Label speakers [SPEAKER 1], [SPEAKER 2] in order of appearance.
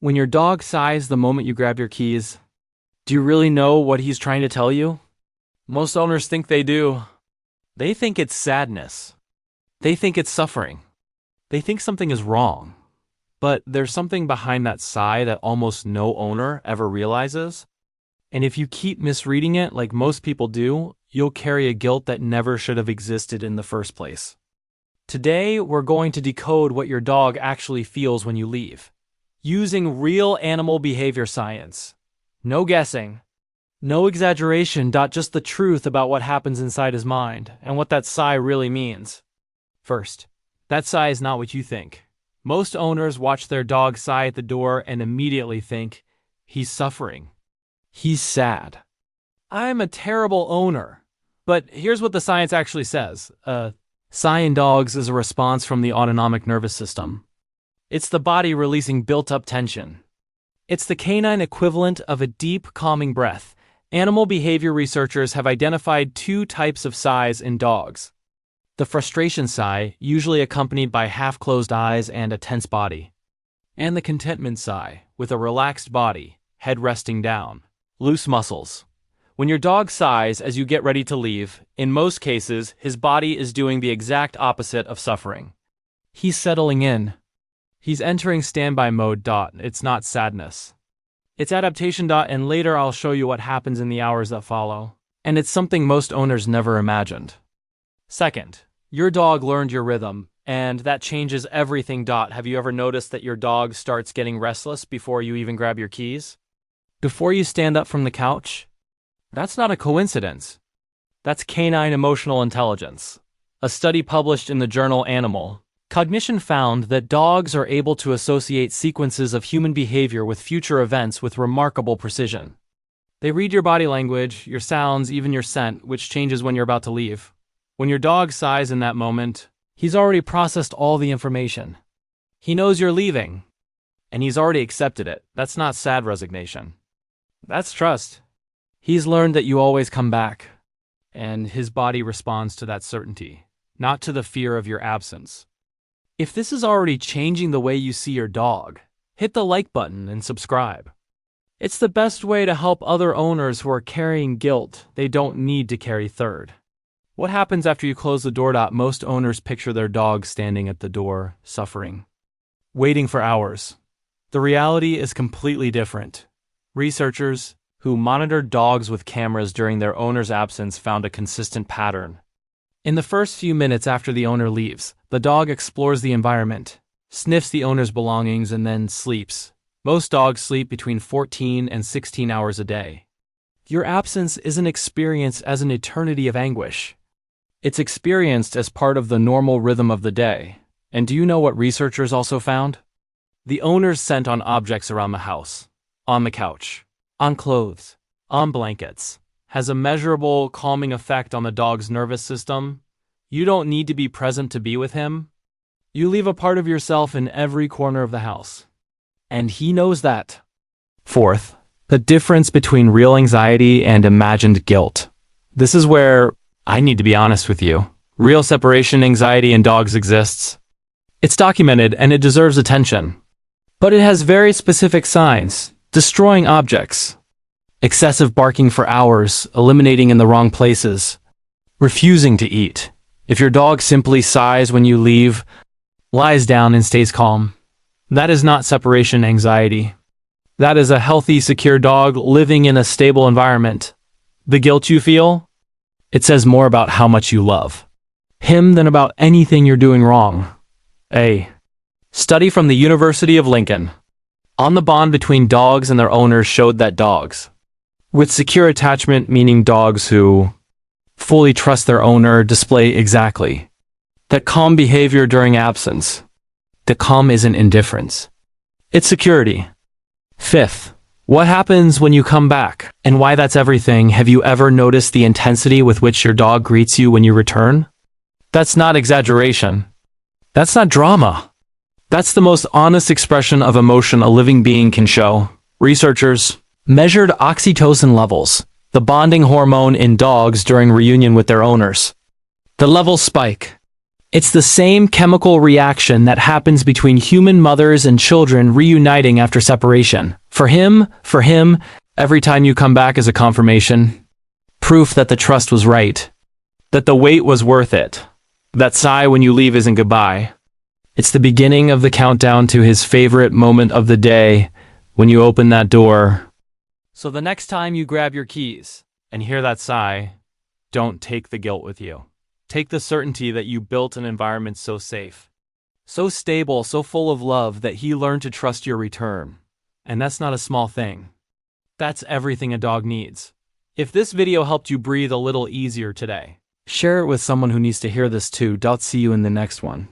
[SPEAKER 1] When your dog sighs the moment you grab your keys, do you really know what he's trying to tell you? Most owners think they do. They think it's sadness. They think it's suffering. They think something is wrong. But there's something behind that sigh that almost no owner ever realizes. And if you keep misreading it like most people do, you'll carry a guilt that never should have existed in the first place. Today, we're going to decode what your dog actually feels when you leave, using real animal behavior science. No guessing, no exaggeration, just the truth about what happens inside his mind and what that sigh really means. First, that sigh is not what you think. Most owners watch their dog sigh at the door and immediately think, he's suffering. He's sad. I'm a terrible owner. But here's what the science actually says. Sigh in dogs is a response from the autonomic nervous system. It's the body releasing built-up tension. It's the canine equivalent of a deep, calming breath. Animal behavior researchers have identified two types of sighs in dogs. The frustration sigh, usually accompanied by half-closed eyes and a tense body. And the contentment sigh, with a relaxed body, head resting down, loose muscles. When your dog sighs as you get ready to leave, in most cases, his body is doing the exact opposite of suffering. He's settling in. He's entering standby mode. It's not sadness. It's adaptation. And later I'll show you what happens in the hours that follow. And it's something most owners never imagined. Second, your dog learned your rhythm, and that changes everything. Have you ever noticed that your dog starts getting restless before you even grab your keys? Before you stand up from the couch? That's not a coincidence. That's canine emotional intelligence. A study published in the journal Animal Cognition found that dogs are able to associate sequences of human behavior with future events with remarkable precision. They read your body language, your sounds, even your scent, which changes when you're about to leave. When your dog sighs in that moment, he's already processed all the information. He knows you're leaving, and he's already accepted it. That's not sad resignation. That's trust. He's learned that you always come back, and his body responds to that certainty, not to the fear of your absence. If this is already changing the way you see your dog, hit the like button and subscribe. It's the best way to help other owners who are carrying guilt they don't need to carry. Third, what happens after you close the door? Most owners picture their dog standing at the door, suffering, waiting for hours. The reality is completely different. Researchers who monitored dogs with cameras during their owner's absence found a consistent pattern. In the first few minutes after the owner leaves, the dog explores the environment, sniffs the owner's belongings, and then sleeps. Most dogs sleep between 14 and 16 hours a day. Your absence isn't experienced as an eternity of anguish. It's experienced as part of the normal rhythm of the day. And do you know what researchers also found? The owner's scent on objects around the house, on the couch, on clothes, on blankets, has a measurable calming effect on the dog's nervous system. You don't need to be present to be with him. You leave a part of yourself in every corner of the house. And he knows that. Fourth, the difference between real anxiety and imagined guilt. This is where I need to be honest with you. Real separation anxiety in dogs exists. It's documented and it deserves attention. But it has very specific signs: destroying objects, excessive barking for hours, eliminating in the wrong places, refusing to eat. If your dog simply sighs when you leave, lies down and stays calm, that is not separation anxiety. That is a healthy, secure dog living in a stable environment. The guilt you feel? It says more about how much you love him than about anything you're doing wrong. A study from the University of Lincoln on the bond between dogs and their owners showed that dogs with secure attachment, meaning dogs who fully trust their owner, display exactly that calm behavior during absence. The calm isn't indifference. It's security. Fifth, what happens when you come back and why that's everything. Have you ever noticed the intensity with which your dog greets you when you return? That's not exaggeration. That's not drama. That's the most honest expression of emotion a living being can show. Researchers measured oxytocin levels, the bonding hormone in dogs during reunion with their owners. The levels spike. It's the same chemical reaction that happens between human mothers and children reuniting after separation. For him, every time you come back is a confirmation. Proof that the trust was right. That the wait was worth it. That sigh when you leave isn't goodbye. It's the beginning of the countdown to his favorite moment of the day, when you open that door. So the next time you grab your keys and hear that sigh, don't take the guilt with you. Take the certainty that you built an environment so safe, so stable, so full of love that he learned to trust your return. And that's not a small thing. That's everything a dog needs. If this video helped you breathe a little easier today, share it with someone who needs to hear this too. See you in the next one.